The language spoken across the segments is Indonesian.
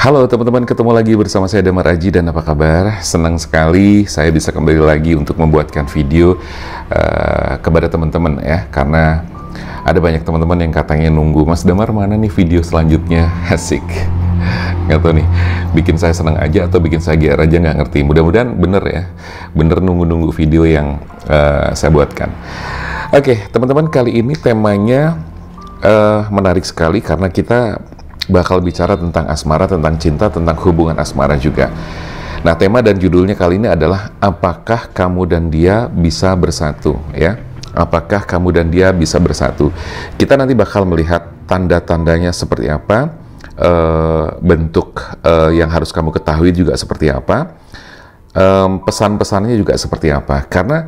Halo teman-teman, ketemu lagi bersama saya Damar Aji, dan apa kabar? Senang sekali saya bisa kembali lagi untuk membuatkan video kepada teman-teman ya, karena ada banyak teman-teman yang katanya nunggu, Mas Damar mana nih video selanjutnya? Asik. Nggak tahu nih, bikin saya senang aja atau bikin saya GR aja, nggak ngerti. Mudah-mudahan bener ya, bener nunggu-nunggu video yang saya buatkan. Oke, teman-teman, kali ini temanya menarik sekali karena kita bakal bicara tentang asmara, tentang cinta, tentang hubungan asmara juga. Nah, tema dan judulnya kali ini adalah apakah kamu dan dia bisa bersatu, ya? Apakah kamu dan dia bisa bersatu? Kita nanti bakal melihat tanda-tandanya seperti apa, bentuk yang harus kamu ketahui juga seperti apa, pesan-pesannya juga seperti apa. Karena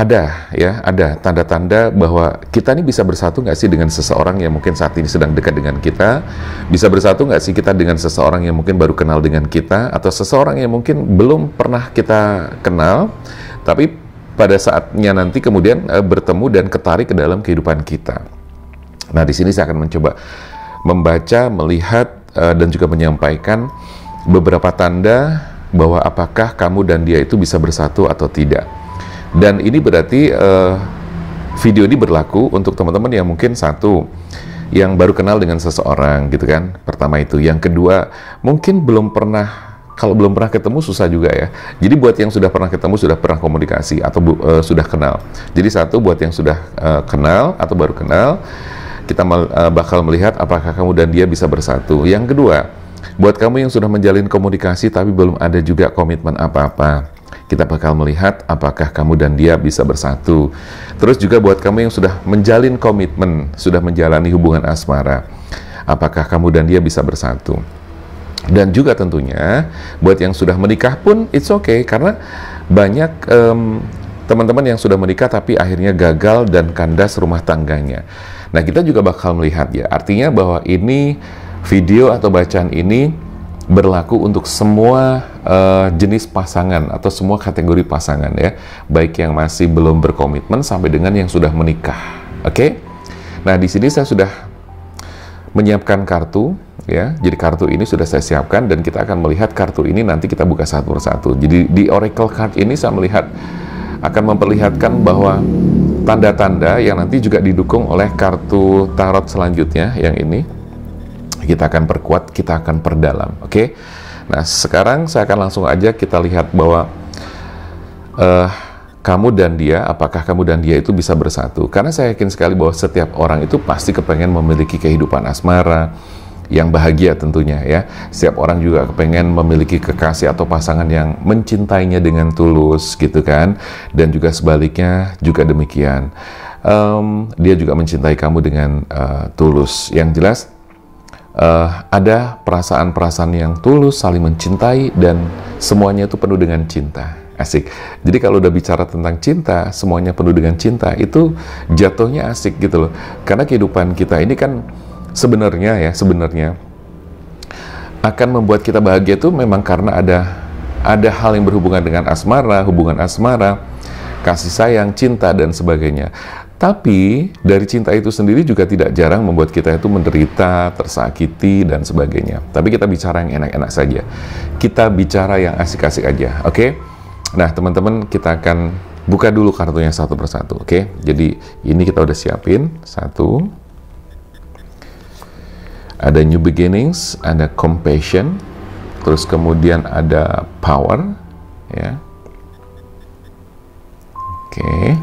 ada tanda-tanda bahwa kita ini bisa bersatu nggak sih dengan seseorang yang mungkin saat ini sedang dekat dengan kita, bisa bersatu nggak sih kita dengan seseorang yang mungkin baru kenal dengan kita, atau seseorang yang mungkin belum pernah kita kenal, tapi pada saatnya nanti kemudian bertemu dan ketarik ke dalam kehidupan kita. Nah, di sini saya akan mencoba membaca, melihat, dan juga menyampaikan beberapa tanda bahwa apakah kamu dan dia itu bisa bersatu atau tidak. Dan ini berarti video ini berlaku untuk teman-teman yang mungkin satu, yang baru kenal dengan seseorang gitu kan, pertama itu. Yang kedua, mungkin belum pernah, kalau belum pernah ketemu susah juga ya. Jadi buat yang sudah pernah ketemu, sudah pernah komunikasi, atau sudah kenal. Jadi satu, buat yang sudah kenal atau baru kenal, kita bakal melihat apakah kamu dan dia bisa bersatu. Yang kedua, buat kamu yang sudah menjalin komunikasi tapi belum ada juga komitmen apa-apa, kita bakal melihat apakah kamu dan dia bisa bersatu. Terus juga buat kamu yang sudah menjalin komitmen, sudah menjalani hubungan asmara, apakah kamu dan dia bisa bersatu. Dan juga tentunya buat yang sudah menikah pun it's okay, karena banyak teman-teman yang sudah menikah tapi akhirnya gagal dan kandas rumah tangganya. Nah, kita juga bakal melihat ya, artinya bahwa ini video atau bacaan ini berlaku untuk semua jenis pasangan atau semua kategori pasangan ya, baik yang masih belum berkomitmen sampai dengan yang sudah menikah. Oke? Nah, di sini saya sudah menyiapkan kartu ya. Jadi kartu ini sudah saya siapkan dan kita akan melihat kartu ini, nanti kita buka satu persatu. Jadi di Oracle Card ini saya melihat akan memperlihatkan bahwa tanda-tanda yang nanti juga didukung oleh kartu tarot selanjutnya yang ini. Kita akan perkuat, kita akan perdalam, oke? Nah, sekarang saya akan langsung aja kita lihat bahwa kamu dan dia, apakah kamu dan dia itu bisa bersatu? Karena saya yakin sekali bahwa setiap orang itu pasti kepengen memiliki kehidupan asmara yang bahagia tentunya ya. Setiap orang juga kepengen memiliki kekasih atau pasangan yang mencintainya dengan tulus gitu kan. Dan juga sebaliknya juga demikian. Dia juga mencintai kamu dengan tulus. Yang jelas, ada perasaan-perasaan yang tulus, saling mencintai, dan semuanya itu penuh dengan cinta. Asik. Jadi kalau udah bicara tentang cinta, semuanya penuh dengan cinta, itu jatuhnya asik gitu loh. Karena kehidupan kita ini kan sebenarnya akan membuat kita bahagia itu memang karena ada hal yang berhubungan dengan asmara, hubungan asmara, kasih sayang, cinta, dan sebagainya. Tapi dari cinta itu sendiri juga tidak jarang membuat kita itu menderita, tersakiti, dan sebagainya. Tapi kita bicara yang enak-enak saja. Kita bicara yang asik-asik aja, oke? Nah, teman-teman, kita akan buka dulu kartunya satu persatu, oke? Jadi ini kita udah siapin, satu. Ada new beginnings, ada compassion, terus kemudian ada power, ya. Oke.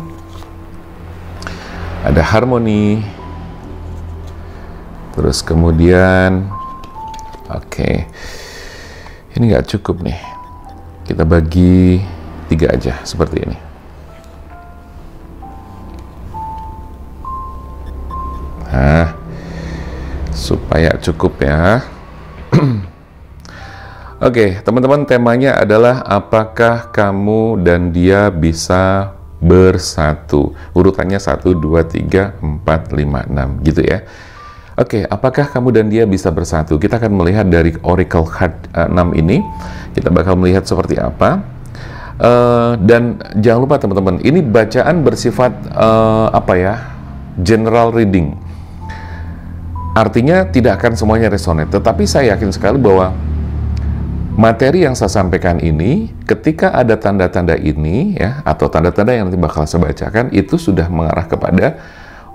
Ada harmoni, terus kemudian oke, ini nggak cukup nih, kita bagi 3 aja seperti ini. Nah, supaya cukup ya. Oke, teman-teman, temanya adalah apakah kamu dan dia bisa bersatu. Urutannya 1, 2, 3, 4, 5, 6 gitu ya. Oke, apakah kamu dan dia bisa bersatu? Kita akan melihat dari Oracle Card 6 ini. Kita bakal melihat seperti apa. Dan jangan lupa teman-teman, ini bacaan bersifat general reading. Artinya tidak akan semuanya resonate, tetapi saya yakin sekali bahwa materi yang saya sampaikan ini, ketika ada tanda-tanda ini, ya, atau tanda-tanda yang nanti bakal saya bacakan, itu sudah mengarah kepada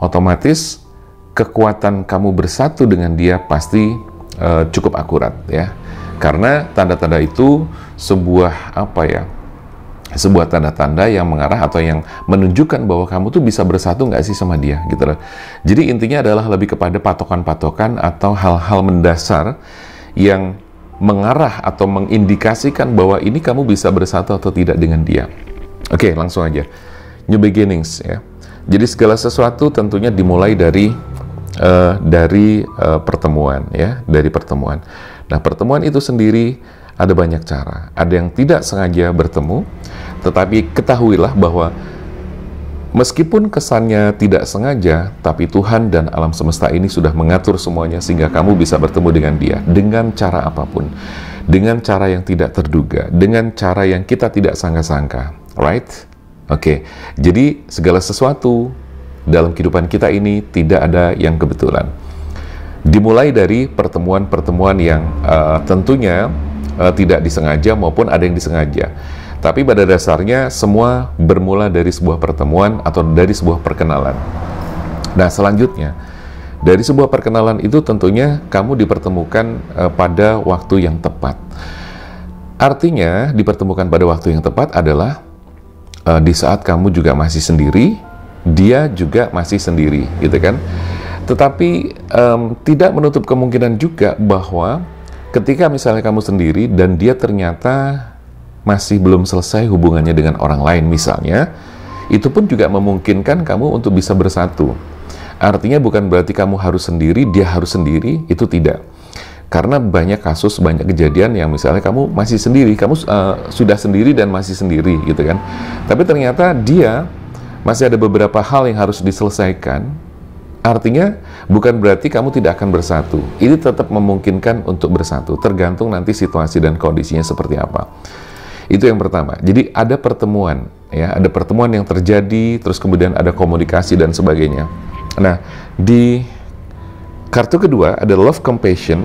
otomatis kekuatan kamu bersatu dengan dia pasti cukup akurat, ya. Karena tanda-tanda itu sebuah apa ya? Sebuah tanda-tanda yang mengarah atau yang menunjukkan bahwa kamu tuh bisa bersatu nggak sih sama dia, gitu loh. Jadi intinya adalah lebih kepada patokan-patokan atau hal-hal mendasar yang mengarah atau mengindikasikan bahwa ini kamu bisa bersatu atau tidak dengan dia. Oke, langsung aja. New beginnings, ya. Jadi segala sesuatu tentunya dimulai dari pertemuan, ya, dari pertemuan. Nah, pertemuan itu sendiri ada banyak cara. Ada yang tidak sengaja bertemu, tetapi ketahuilah bahwa meskipun kesannya tidak sengaja, tapi Tuhan dan alam semesta ini sudah mengatur semuanya sehingga kamu bisa bertemu dengan dia dengan cara apapun, dengan cara yang tidak terduga, dengan cara yang kita tidak sangka-sangka, right? Oke, jadi segala sesuatu dalam kehidupan kita ini tidak ada yang kebetulan. Dimulai dari pertemuan-pertemuan yang tentunya tidak disengaja maupun ada yang disengaja. Tapi pada dasarnya semua bermula dari sebuah pertemuan atau dari sebuah perkenalan. Nah, selanjutnya, dari sebuah perkenalan itu tentunya kamu dipertemukan pada waktu yang tepat. Artinya, dipertemukan pada waktu yang tepat adalah di saat kamu juga masih sendiri, dia juga masih sendiri, gitu kan? Tetapi tidak menutup kemungkinan juga bahwa ketika misalnya kamu sendiri dan dia ternyata masih belum selesai hubungannya dengan orang lain misalnya, itu pun juga memungkinkan kamu untuk bisa bersatu. Artinya bukan berarti kamu harus sendiri, dia harus sendiri, itu tidak. Karena banyak kasus, banyak kejadian yang misalnya kamu masih sendiri, kamu sudah sendiri dan masih sendiri, gitu kan. Tapi ternyata dia masih ada beberapa hal yang harus diselesaikan. Artinya bukan berarti kamu tidak akan bersatu. Ini tetap memungkinkan untuk bersatu, tergantung nanti situasi dan kondisinya seperti apa. Itu yang pertama. Jadi ada pertemuan, ya, ada pertemuan yang terjadi, terus kemudian ada komunikasi dan sebagainya. Nah, di kartu kedua ada love compassion,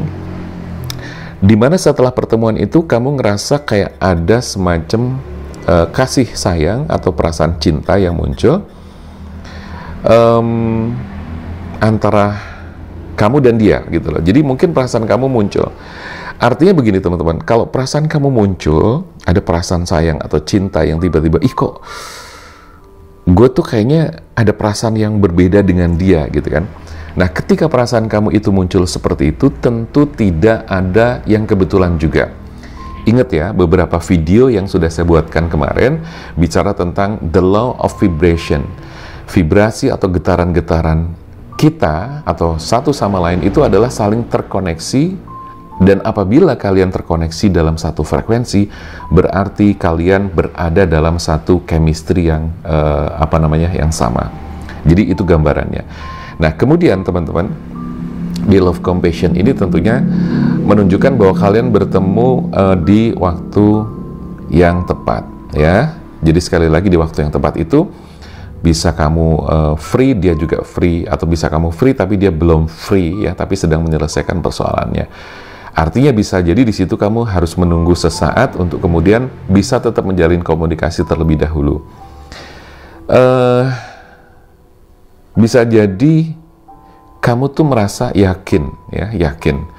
di mana setelah pertemuan itu kamu ngerasa kayak ada semacam kasih sayang atau perasaan cinta yang muncul antara kamu dan dia, gitu loh. Jadi mungkin perasaan kamu muncul. Artinya begini teman-teman, kalau perasaan kamu muncul, ada perasaan sayang atau cinta yang tiba-tiba, ih kok gue tuh kayaknya ada perasaan yang berbeda dengan dia, gitu kan. Nah, ketika perasaan kamu itu muncul seperti itu, tentu tidak ada yang kebetulan juga. Ingat ya, beberapa video yang sudah saya buatkan kemarin, bicara tentang the law of vibration. Vibrasi atau getaran-getaran kita, atau satu sama lain itu adalah saling terkoneksi. Dan apabila kalian terkoneksi dalam satu frekuensi, berarti kalian berada dalam satu chemistry yang yang sama. Jadi itu gambarannya. Nah, kemudian teman-teman, di love compassion ini tentunya menunjukkan bahwa kalian bertemu di waktu yang tepat, ya. Jadi sekali lagi di waktu yang tepat itu bisa kamu free, dia juga free, atau bisa kamu free tapi dia belum free, ya, tapi sedang menyelesaikan persoalannya. Artinya bisa jadi di situ kamu harus menunggu sesaat untuk kemudian bisa tetap menjalin komunikasi terlebih dahulu. Bisa jadi kamu tuh merasa yakin, ya, yakin.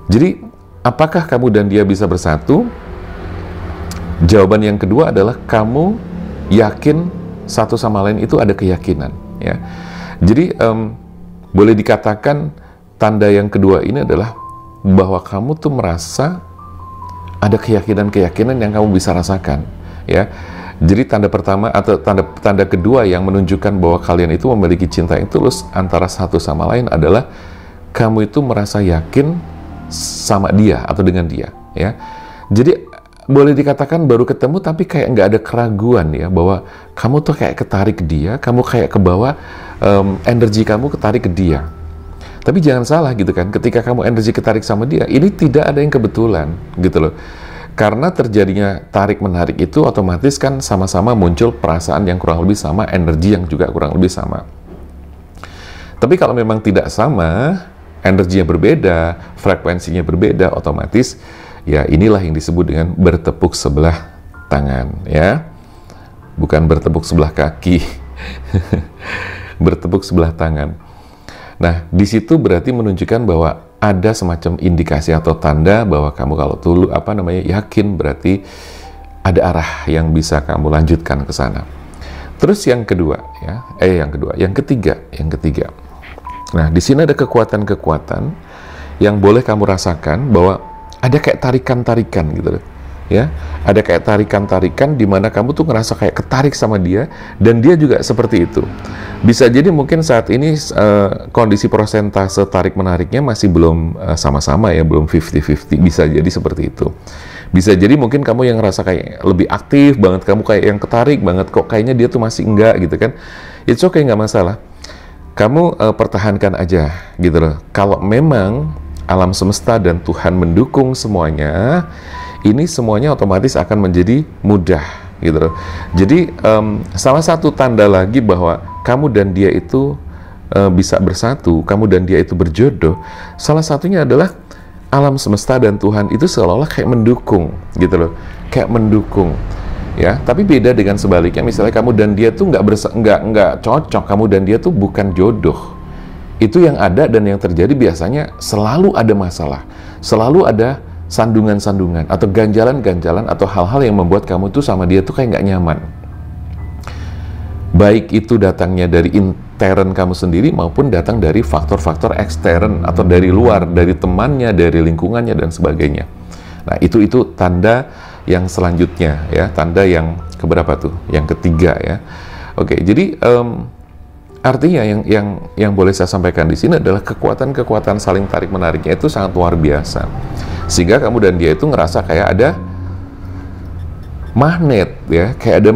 Jadi apakah kamu dan dia bisa bersatu? Jawaban yang kedua adalah kamu yakin satu sama lain, itu ada keyakinan, ya. Jadi boleh dikatakan tanda yang kedua ini adalah bahwa kamu tuh merasa ada keyakinan-keyakinan yang kamu bisa rasakan, ya. Jadi tanda pertama atau tanda kedua yang menunjukkan bahwa kalian itu memiliki cinta yang tulus antara satu sama lain adalah kamu itu merasa yakin sama dia atau dengan dia, ya. Jadi boleh dikatakan baru ketemu tapi kayak nggak ada keraguan, ya, bahwa kamu tuh kayak ketarik ke dia, kamu kayak ke bawah, energi kamu ketarik ke dia. Tapi jangan salah, gitu kan, ketika kamu energi ketarik sama dia, ini tidak ada yang kebetulan, gitu loh. Karena terjadinya tarik-menarik itu otomatis kan sama-sama muncul perasaan yang kurang lebih sama, energi yang juga kurang lebih sama. Tapi kalau memang tidak sama energinya berbeda, frekuensinya berbeda, otomatis ya inilah yang disebut dengan bertepuk sebelah tangan, ya. Bukan bertepuk sebelah kaki. Bertepuk sebelah tangan. Nah, di situ berarti menunjukkan bahwa ada semacam indikasi atau tanda bahwa kamu kalau yakin, berarti ada arah yang bisa kamu lanjutkan ke sana. Terus yang ketiga. Nah, di sini ada kekuatan-kekuatan yang boleh kamu rasakan bahwa ada kayak tarikan-tarikan gitu loh. Ya, ada kayak tarikan-tarikan di mana kamu tuh ngerasa kayak ketarik sama dia dan dia juga seperti itu. Bisa jadi mungkin saat ini kondisi persentase tarik-menariknya masih belum sama-sama ya, belum 50-50, bisa jadi seperti itu. Bisa jadi mungkin kamu yang ngerasa kayak lebih aktif banget, kamu kayak yang ketarik banget, kok kayaknya dia tuh masih enggak gitu kan. It's okay, nggak masalah. Kamu pertahankan aja gitu loh. Kalau memang alam semesta dan Tuhan mendukung semuanya, ini semuanya otomatis akan menjadi mudah gitu loh. Jadi salah satu tanda lagi bahwa kamu dan dia itu bisa bersatu, kamu dan dia itu berjodoh, salah satunya adalah alam semesta dan Tuhan itu seolah-olah kayak mendukung gitu loh, kayak mendukung ya. Tapi beda dengan sebaliknya, misalnya kamu dan dia tuh nggak cocok, kamu dan dia tuh bukan jodoh. Itu yang ada dan yang terjadi biasanya selalu ada masalah, selalu ada sandungan-sandungan atau ganjalan-ganjalan atau hal-hal yang membuat kamu tuh sama dia tuh kayak nggak nyaman. Baik itu datangnya dari intern kamu sendiri maupun datang dari faktor-faktor ekstern atau dari luar, dari temannya, dari lingkungannya dan sebagainya. Nah, itu tanda yang selanjutnya ya, tanda yang keberapa tuh? Yang ketiga ya. Oke, jadi artinya yang boleh saya sampaikan di sini adalah kekuatan-kekuatan saling tarik menariknya itu sangat luar biasa. Sehingga kamu dan dia itu ngerasa kayak ada magnet ya, kayak ada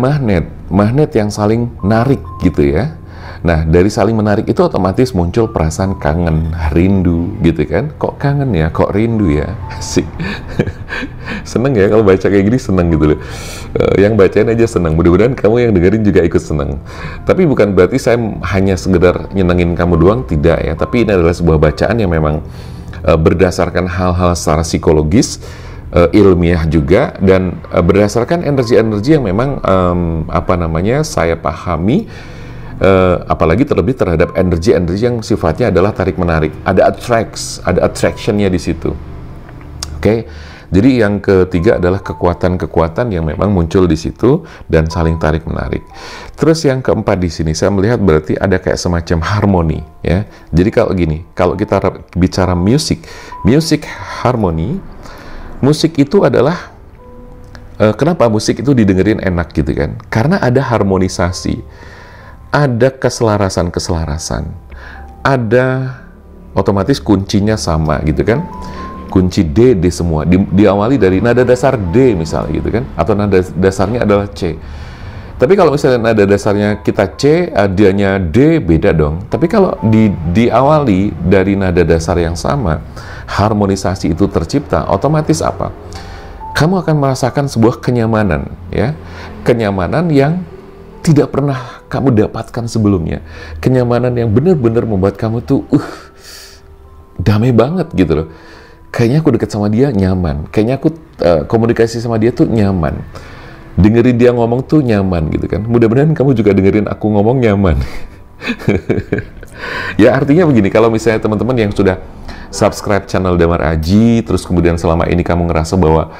magnet yang saling narik gitu ya. Nah, dari saling menarik itu otomatis muncul perasaan kangen, rindu gitu kan. Kok kangen ya, kok rindu ya, asik. Seneng ya kalau baca kayak gini, seneng gitu loh. Yang bacain aja seneng, mudah-mudahan kamu yang dengerin juga ikut seneng. Tapi bukan berarti saya hanya sekedar nyenengin kamu doang, tidak ya. Tapi ini adalah sebuah bacaan yang memang berdasarkan hal-hal secara psikologis, ilmiah juga, dan berdasarkan energi-energi yang memang saya pahami, apalagi terlebih terhadap energi-energi yang sifatnya adalah tarik-menarik. Ada attraction-nya di situ. Oke. Jadi yang ketiga adalah kekuatan-kekuatan yang memang muncul di situ dan saling tarik-menarik. Terus yang keempat di sini saya melihat berarti ada kayak semacam harmoni ya. Jadi kalau kita bicara musik harmoni, musik itu adalah kenapa musik itu didengerin enak gitu kan? Karena ada harmonisasi, ada keselarasan, ada otomatis kuncinya sama gitu kan? Kunci D semua, diawali dari nada dasar D misalnya gitu kan, atau nada dasarnya adalah C. Tapi kalau misalnya nada dasarnya kita C, dianya D, beda dong. Tapi kalau diawali dari nada dasar yang sama, harmonisasi itu tercipta, otomatis apa? Kamu akan merasakan sebuah kenyamanan ya, kenyamanan yang tidak pernah kamu dapatkan sebelumnya, kenyamanan yang benar-benar membuat kamu tuh damai banget gitu loh. Kayaknya aku deket sama dia nyaman, kayaknya aku komunikasi sama dia tuh nyaman, dengerin dia ngomong tuh nyaman gitu kan. Mudah-mudahan kamu juga dengerin aku ngomong nyaman. Ya artinya begini, kalau misalnya teman-teman yang sudah subscribe channel Damar Aji, terus kemudian selama ini kamu ngerasa bahwa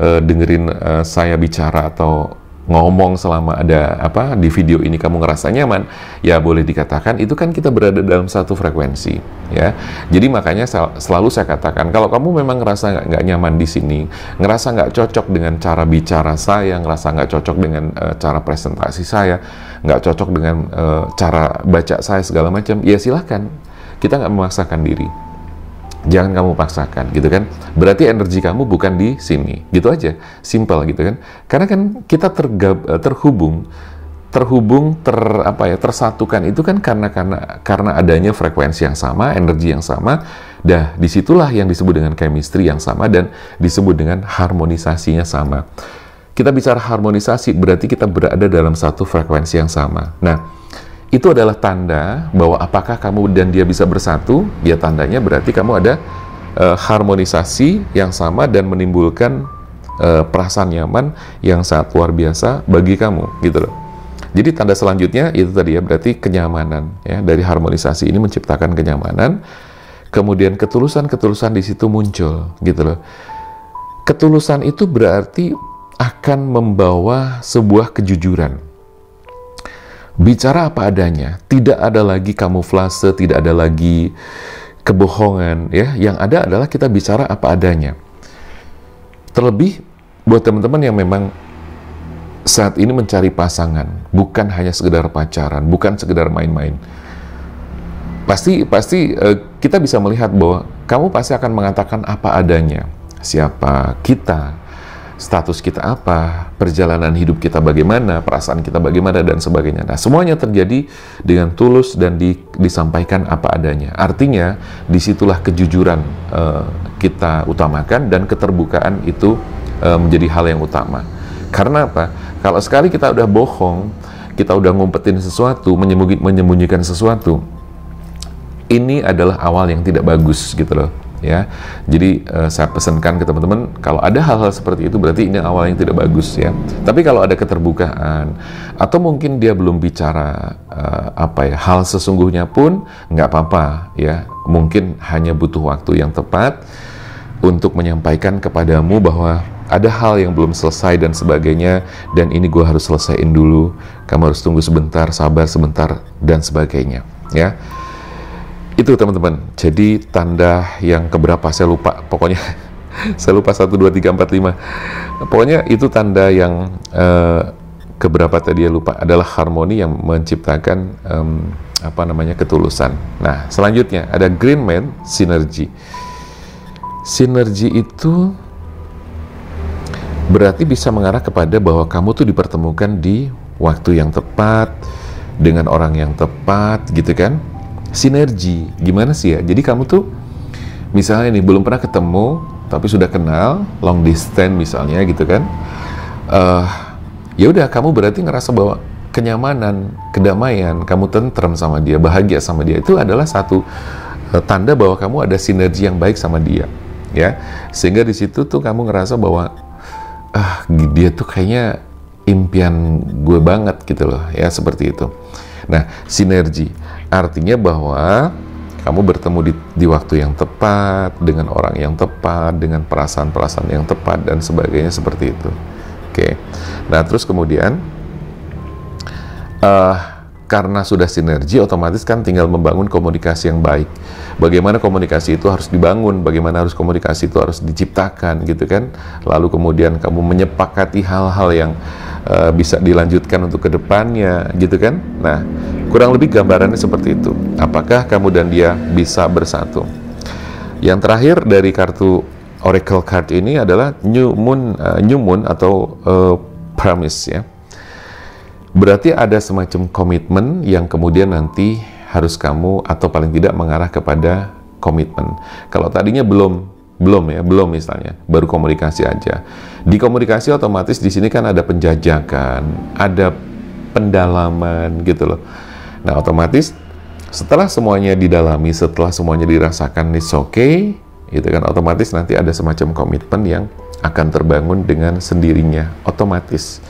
dengerin saya bicara atau ngomong selama ada di video ini kamu ngerasa nyaman, ya boleh dikatakan itu kan kita berada dalam satu frekuensi ya. Jadi makanya selalu saya katakan, kalau kamu memang ngerasa nggak nyaman di sini, ngerasa nggak cocok dengan cara bicara saya, ngerasa nggak cocok dengan cara presentasi saya, nggak cocok dengan cara baca saya segala macam, ya silahkan, kita nggak memaksakan diri. Jangan kamu paksakan gitu kan, berarti energi kamu bukan di sini, gitu aja, simple gitu kan. Karena kan kita tersatukan itu kan karena adanya frekuensi yang sama, energi yang sama. Disitulah yang disebut dengan chemistry yang sama dan disebut dengan harmonisasinya sama. Kita bicara harmonisasi berarti kita berada dalam satu frekuensi yang sama. Nah, itu adalah tanda bahwa apakah kamu dan dia bisa bersatu. Ya tandanya berarti kamu ada harmonisasi yang sama dan menimbulkan perasaan nyaman yang sangat luar biasa bagi kamu, gitu loh. Jadi tanda selanjutnya itu tadi ya, berarti kenyamanan ya. Dari harmonisasi ini menciptakan kenyamanan, kemudian ketulusan di situ muncul, gitu loh. Ketulusan itu berarti akan membawa sebuah kejujuran. Bicara apa adanya, tidak ada lagi kamuflase, tidak ada lagi kebohongan ya. Yang ada adalah kita bicara apa adanya. Terlebih buat teman-teman yang memang saat ini mencari pasangan, bukan hanya sekedar pacaran, bukan sekedar main-main. Pasti kita bisa melihat bahwa kamu pasti akan mengatakan apa adanya. Siapa kita, status kita apa, perjalanan hidup kita bagaimana, perasaan kita bagaimana, dan sebagainya. Nah, semuanya terjadi dengan tulus dan disampaikan apa adanya. Artinya, disitulah kejujuran kita utamakan dan keterbukaan itu menjadi hal yang utama. Karena apa? Kalau sekali kita udah bohong, kita udah ngumpetin sesuatu, menyembunyikan sesuatu, ini adalah awal yang tidak bagus, gitu loh. Ya, jadi saya pesankan ke teman-teman, kalau ada hal-hal seperti itu berarti ini awal yang tidak bagus ya. Tapi kalau ada keterbukaan atau mungkin dia belum bicara hal sesungguhnya pun nggak apa-apa ya. Mungkin hanya butuh waktu yang tepat untuk menyampaikan kepadamu bahwa ada hal yang belum selesai dan sebagainya, dan ini gue harus selesaiin dulu. Kamu harus tunggu sebentar, sabar sebentar, dan sebagainya ya. Itu teman-teman, jadi tanda yang keberapa saya lupa, pokoknya saya lupa 1, 2, 3, 4, 5. Pokoknya itu tanda yang keberapa tadi ya lupa, adalah harmoni yang menciptakan ketulusan. Nah, selanjutnya ada green man, sinergi. Sinergi itu berarti bisa mengarah kepada bahwa kamu tuh dipertemukan di waktu yang tepat, dengan orang yang tepat, gitu kan. Sinergi, gimana sih ya? Jadi kamu tuh misalnya nih belum pernah ketemu tapi sudah kenal, long distance misalnya gitu kan. Ya udah, kamu berarti ngerasa bahwa kenyamanan, kedamaian, kamu tentrem sama dia, bahagia sama dia, itu adalah satu tanda bahwa kamu ada sinergi yang baik sama dia ya. Sehingga di situ tuh kamu ngerasa bahwa dia tuh kayaknya impian gue banget gitu loh ya, seperti itu. Nah, sinergi artinya bahwa kamu bertemu di waktu yang tepat, dengan orang yang tepat, dengan perasaan-perasaan yang tepat, dan sebagainya, seperti itu. Oke. Nah, terus kemudian karena sudah sinergi, otomatis kan tinggal membangun komunikasi yang baik. Bagaimana komunikasi itu harus dibangun, bagaimana komunikasi itu harus diciptakan, gitu kan. Lalu kemudian kamu menyepakati hal-hal yang bisa dilanjutkan untuk kedepannya, gitu kan. Nah, kurang lebih gambarannya seperti itu. Apakah kamu dan dia bisa bersatu? Yang terakhir dari kartu Oracle card ini adalah New Moon atau promise ya. Berarti ada semacam komitmen yang kemudian nanti harus kamu, atau paling tidak mengarah kepada komitmen. Kalau tadinya belum misalnya, baru komunikasi aja. Di komunikasi otomatis di sini kan ada penjajakan, ada pendalaman gitu loh. Nah, otomatis setelah semuanya didalami, setelah semuanya dirasakan it's okay, gitu kan, otomatis nanti ada semacam komitmen yang akan terbangun dengan sendirinya, otomatis.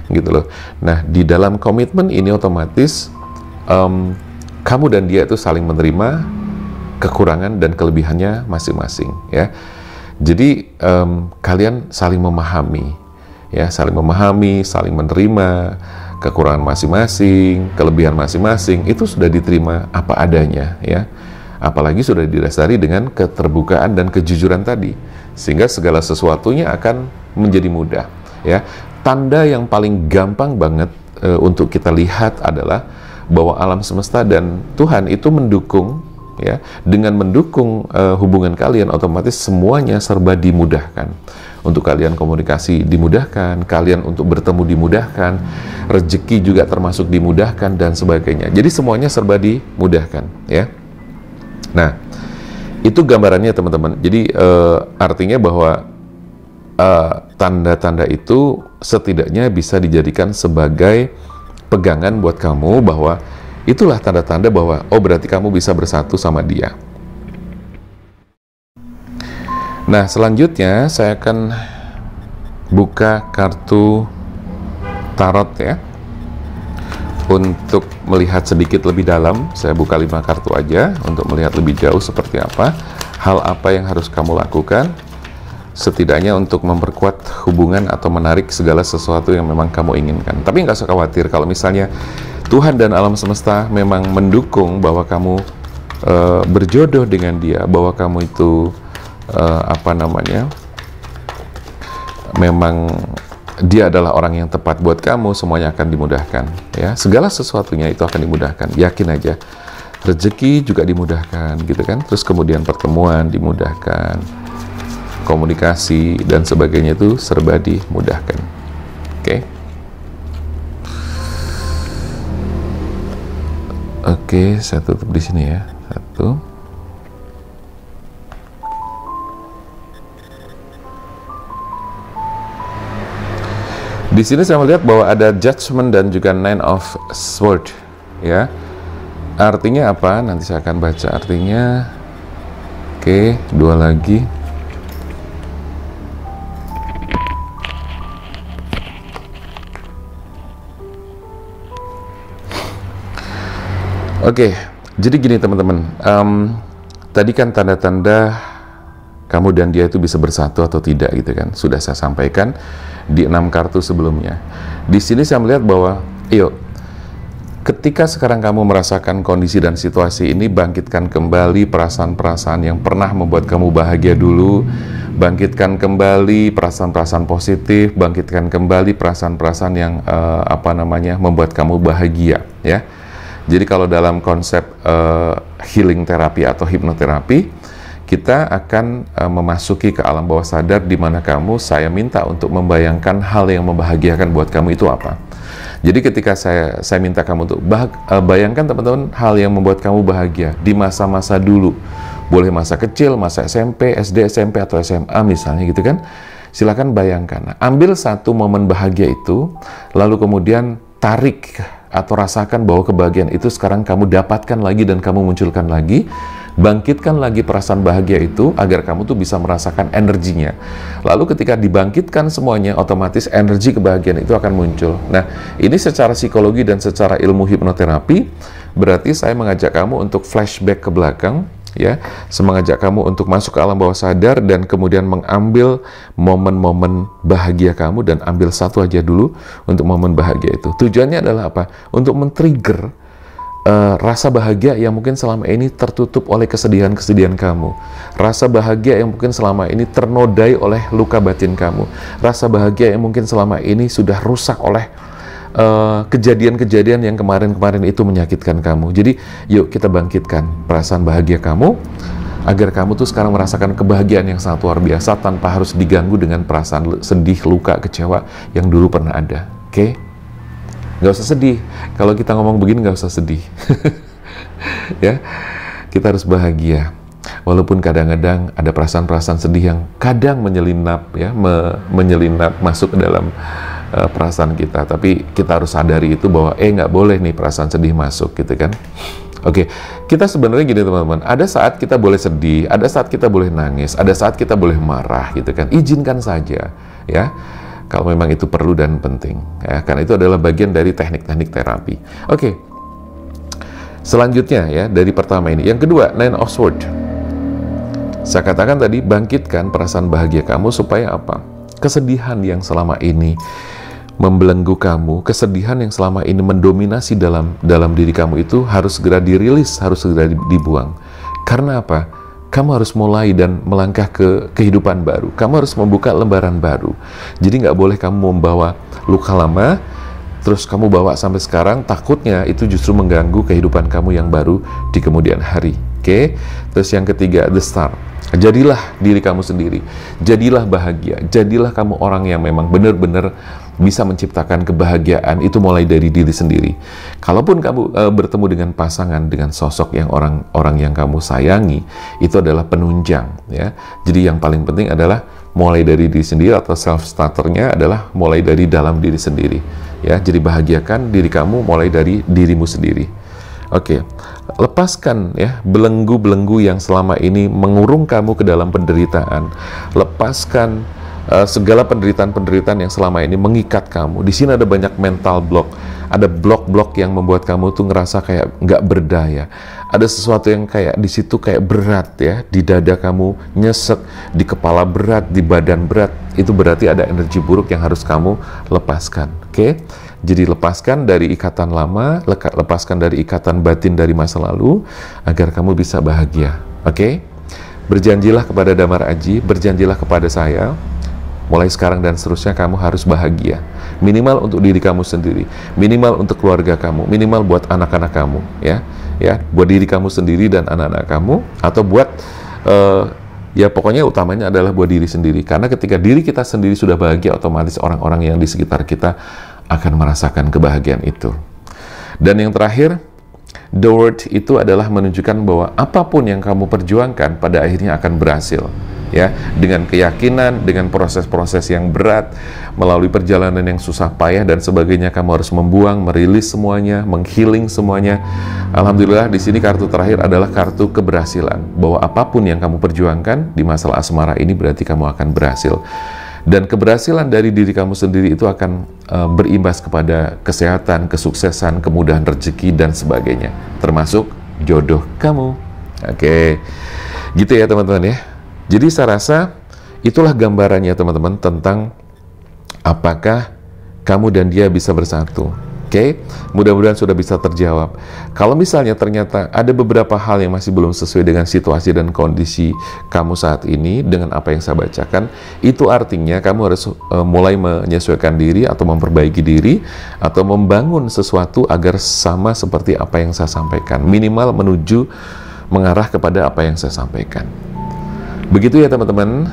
Gitu loh. Nah, di dalam komitmen ini otomatis kamu dan dia itu saling menerima kekurangan dan kelebihannya masing-masing ya. Jadi kalian saling memahami ya, saling menerima kekurangan masing-masing, kelebihan masing-masing, itu sudah diterima apa adanya ya. Apalagi sudah didasari dengan keterbukaan dan kejujuran tadi, sehingga segala sesuatunya akan menjadi mudah ya. Tanda yang paling gampang banget untuk kita lihat adalah bahwa alam semesta dan Tuhan itu mendukung ya. Dengan mendukung hubungan kalian, otomatis semuanya serba dimudahkan. Untuk kalian komunikasi dimudahkan, kalian untuk bertemu dimudahkan, rezeki juga termasuk dimudahkan, dan sebagainya. Jadi semuanya serba dimudahkan ya. Nah, itu gambarannya teman-teman. Jadi artinya bahwa tanda-tanda itu setidaknya bisa dijadikan sebagai pegangan buat kamu bahwa itulah tanda-tanda bahwa oh berarti kamu bisa bersatu sama dia. Nah, selanjutnya saya akan buka kartu tarot ya. Untuk melihat sedikit lebih dalam, saya buka 5 kartu aja untuk melihat lebih jauh seperti apa, hal apa yang harus kamu lakukan, setidaknya untuk memperkuat hubungan atau menarik segala sesuatu yang memang kamu inginkan. Tapi nggak usah khawatir kalau misalnya Tuhan dan alam semesta memang mendukung bahwa kamu berjodoh dengan dia, bahwa kamu itu memang dia adalah orang yang tepat buat kamu, semuanya akan dimudahkan ya, segala sesuatunya itu akan dimudahkan, yakin aja. Rezeki juga dimudahkan gitu kan, terus kemudian pertemuan dimudahkan, komunikasi dan sebagainya itu serba dimudahkan. Oke, saya tutup di sini ya. 1. Di sini saya melihat bahwa ada Judgment dan juga 9 of Swords ya. Artinya apa? Nanti saya akan baca artinya. Oke, 2 lagi. Oke, jadi gini teman-teman. Tadi kan tanda-tanda kamu dan dia itu bisa bersatu atau tidak gitu kan, sudah saya sampaikan di 6 kartu sebelumnya. Di sini saya melihat bahwa ketika sekarang kamu merasakan kondisi dan situasi ini, bangkitkan kembali perasaan-perasaan yang pernah membuat kamu bahagia dulu, bangkitkan kembali perasaan-perasaan positif, bangkitkan kembali perasaan-perasaan yang membuat kamu bahagia ya. Jadi kalau dalam konsep healing terapi atau hipnoterapi, kita akan memasuki ke alam bawah sadar di mana saya minta untuk membayangkan hal yang membahagiakan buat kamu itu apa. Jadi ketika saya minta kamu untuk bayangkan teman-teman hal yang membuat kamu bahagia di masa-masa dulu. Boleh masa kecil, masa SMP, SD, SMP, atau SMA misalnya gitu kan. Silakan bayangkan. Nah, ambil satu momen bahagia itu, lalu kemudian tarik atau rasakan bahwa kebahagiaan itu sekarang kamu dapatkan lagi dan kamu munculkan lagi. Bangkitkan lagi perasaan bahagia itu agar kamu tuh bisa merasakan energinya. Lalu ketika dibangkitkan semuanya, otomatis energi kebahagiaan itu akan muncul. Nah, ini secara psikologi dan secara ilmu hipnoterapi, berarti saya mengajak kamu untuk flashback ke belakang, ya, mengajak kamu untuk masuk ke alam bawah sadar dan kemudian mengambil momen-momen bahagia kamu dan ambil satu aja dulu untuk momen bahagia itu. Tujuannya adalah apa? Untuk men-trigger rasa bahagia yang mungkin selama ini tertutup oleh kesedihan-kesedihan kamu, rasa bahagia yang mungkin selama ini ternodai oleh luka batin kamu, rasa bahagia yang mungkin selama ini sudah rusak oleh kejadian-kejadian yang kemarin-kemarin itu menyakitkan kamu. Jadi yuk kita bangkitkan perasaan bahagia kamu agar kamu tuh sekarang merasakan kebahagiaan yang sangat luar biasa tanpa harus diganggu dengan perasaan sedih, luka, kecewa yang dulu pernah ada. Oke? Nggak usah sedih. Kalau kita ngomong begini nggak usah sedih. Ya, kita harus bahagia. Walaupun kadang-kadang ada perasaan-perasaan sedih yang kadang menyelinap, ya, menyelinap masuk ke dalam perasaan kita. Tapi kita harus sadari itu bahwa nggak boleh nih perasaan sedih masuk, gitu kan? Oke, kita sebenarnya gini teman-teman. Ada saat kita boleh sedih, ada saat kita boleh nangis, ada saat kita boleh marah, gitu kan? Izinkan saja, ya. Kalau memang itu perlu dan penting, ya, karena itu adalah bagian dari teknik-teknik terapi. Oke, selanjutnya ya, dari pertama ini. Yang kedua, 9 of Swords. Saya katakan tadi, bangkitkan perasaan bahagia kamu supaya apa? Kesedihan yang selama ini membelenggu kamu, kesedihan yang selama ini mendominasi dalam diri kamu itu harus segera dirilis, harus segera dibuang. Karena apa? Kamu harus mulai dan melangkah ke kehidupan baru. Kamu harus membuka lembaran baru. Jadi nggak boleh kamu membawa luka lama, terus kamu bawa sampai sekarang, takutnya itu justru mengganggu kehidupan kamu yang baru di kemudian hari. Oke? Terus yang ketiga, the star. Jadilah diri kamu sendiri. Jadilah bahagia. Jadilah kamu orang yang memang benar-benar bisa menciptakan kebahagiaan itu mulai dari diri sendiri. Kalaupun kamu bertemu dengan pasangan, dengan sosok yang orang yang kamu sayangi, itu adalah penunjang, ya. Jadi yang paling penting adalah mulai dari diri sendiri, atau self starternya adalah mulai dari dalam diri sendiri, ya. Jadi bahagiakan diri kamu mulai dari dirimu sendiri. Oke, lepaskan ya belenggu-belenggu yang selama ini mengurung kamu ke dalam penderitaan. Lepaskan segala penderitaan-penderitaan yang selama ini mengikat kamu. Di sini ada banyak mental block, ada blok-blok yang membuat kamu tuh ngerasa kayak nggak berdaya. Ada sesuatu yang kayak di situ kayak berat ya, di dada kamu nyesek, di kepala berat, di badan berat. Itu berarti ada energi buruk yang harus kamu lepaskan. Oke? Jadi lepaskan dari ikatan lama, lepaskan dari ikatan batin dari masa lalu, agar kamu bisa bahagia. Oke? Berjanjilah kepada Damar Aji, berjanjilah kepada saya, mulai sekarang dan seterusnya kamu harus bahagia. Minimal untuk diri kamu sendiri, minimal untuk keluarga kamu, minimal buat anak-anak kamu, ya, buat diri kamu sendiri dan anak-anak kamu, atau buat ya pokoknya utamanya adalah buat diri sendiri. Karena ketika diri kita sendiri sudah bahagia, otomatis orang-orang yang di sekitar kita akan merasakan kebahagiaan itu. Dan yang terakhir, the word itu adalah menunjukkan bahwa apapun yang kamu perjuangkan pada akhirnya akan berhasil. Ya, dengan keyakinan, dengan proses-proses yang berat, melalui perjalanan yang susah payah dan sebagainya, kamu harus membuang, merilis semuanya, menghealing semuanya. Alhamdulillah di sini kartu terakhir adalah kartu keberhasilan, bahwa apapun yang kamu perjuangkan di masalah asmara ini berarti kamu akan berhasil. Dan keberhasilan dari diri kamu sendiri itu akan berimbas kepada kesehatan, kesuksesan, kemudahan rezeki dan sebagainya, termasuk jodoh kamu. Oke, gitu ya teman-teman ya. Jadi saya rasa itulah gambarannya teman-teman tentang apakah kamu dan dia bisa bersatu. Oke, mudah-mudahan sudah bisa terjawab. Kalau misalnya ternyata ada beberapa hal yang masih belum sesuai dengan situasi dan kondisi kamu saat ini dengan apa yang saya bacakan, itu artinya kamu harus mulai menyesuaikan diri atau memperbaiki diri atau membangun sesuatu agar sama seperti apa yang saya sampaikan. Minimal menuju mengarah kepada apa yang saya sampaikan. Begitu ya teman-teman,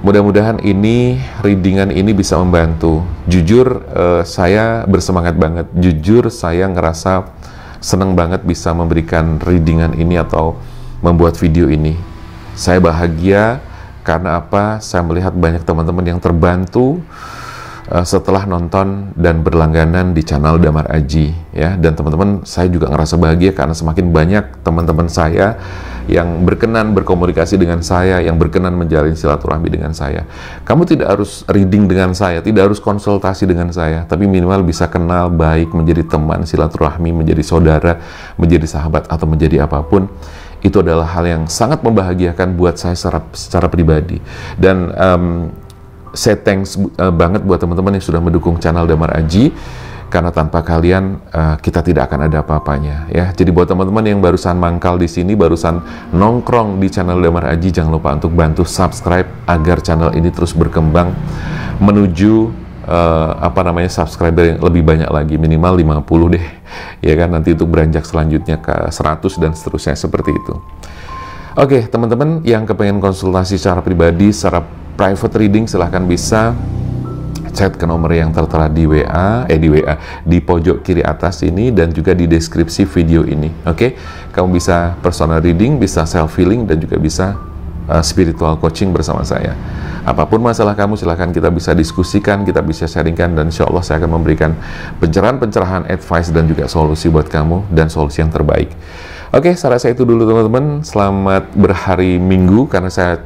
mudah-mudahan ini, readingan ini bisa membantu. Jujur saya bersemangat banget, jujur saya ngerasa senang banget bisa memberikan readingan ini atau membuat video ini. Saya bahagia karena apa? Saya melihat banyak teman-teman yang terbantu setelah nonton dan berlangganan di channel Damar Aji ya. Dan teman-teman, saya juga ngerasa bahagia karena semakin banyak teman-teman saya yang berkenan berkomunikasi dengan saya, yang berkenan menjalin silaturahmi dengan saya. Kamu tidak harus reading dengan saya, tidak harus konsultasi dengan saya, tapi minimal bisa kenal baik, menjadi teman, silaturahmi, menjadi saudara, menjadi sahabat, atau menjadi apapun. Itu adalah hal yang sangat membahagiakan buat saya secara pribadi. Dan saya thanks banget buat teman-teman yang sudah mendukung channel Damar Aji, karena tanpa kalian kita tidak akan ada apa-apanya ya. Jadi buat teman-teman yang barusan mangkal di sini, barusan nongkrong di channel Damar Aji, jangan lupa untuk bantu subscribe agar channel ini terus berkembang menuju subscriber yang lebih banyak lagi, minimal 50 deh ya kan, nanti untuk beranjak selanjutnya ke 100 dan seterusnya seperti itu. Oke, teman-teman yang kepengen konsultasi secara pribadi, secara private reading, silahkan bisa chat ke nomor yang tertera di di pojok kiri atas ini dan juga di deskripsi video ini. Oke, kamu bisa personal reading, bisa self healing, dan juga bisa spiritual coaching bersama saya. Apapun masalah kamu, silahkan kita bisa diskusikan, kita bisa sharingkan, dan insya Allah saya akan memberikan pencerahan-pencerahan, advice, dan juga solusi buat kamu, dan solusi yang terbaik. Oke, saya rasa itu dulu teman-teman. Selamat berhari Minggu, karena saya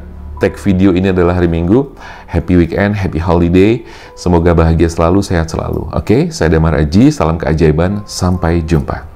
tag video ini adalah hari Minggu. Happy weekend, happy holiday. Semoga bahagia selalu, sehat selalu. Oke, saya Damar Aji, salam keajaiban, sampai jumpa.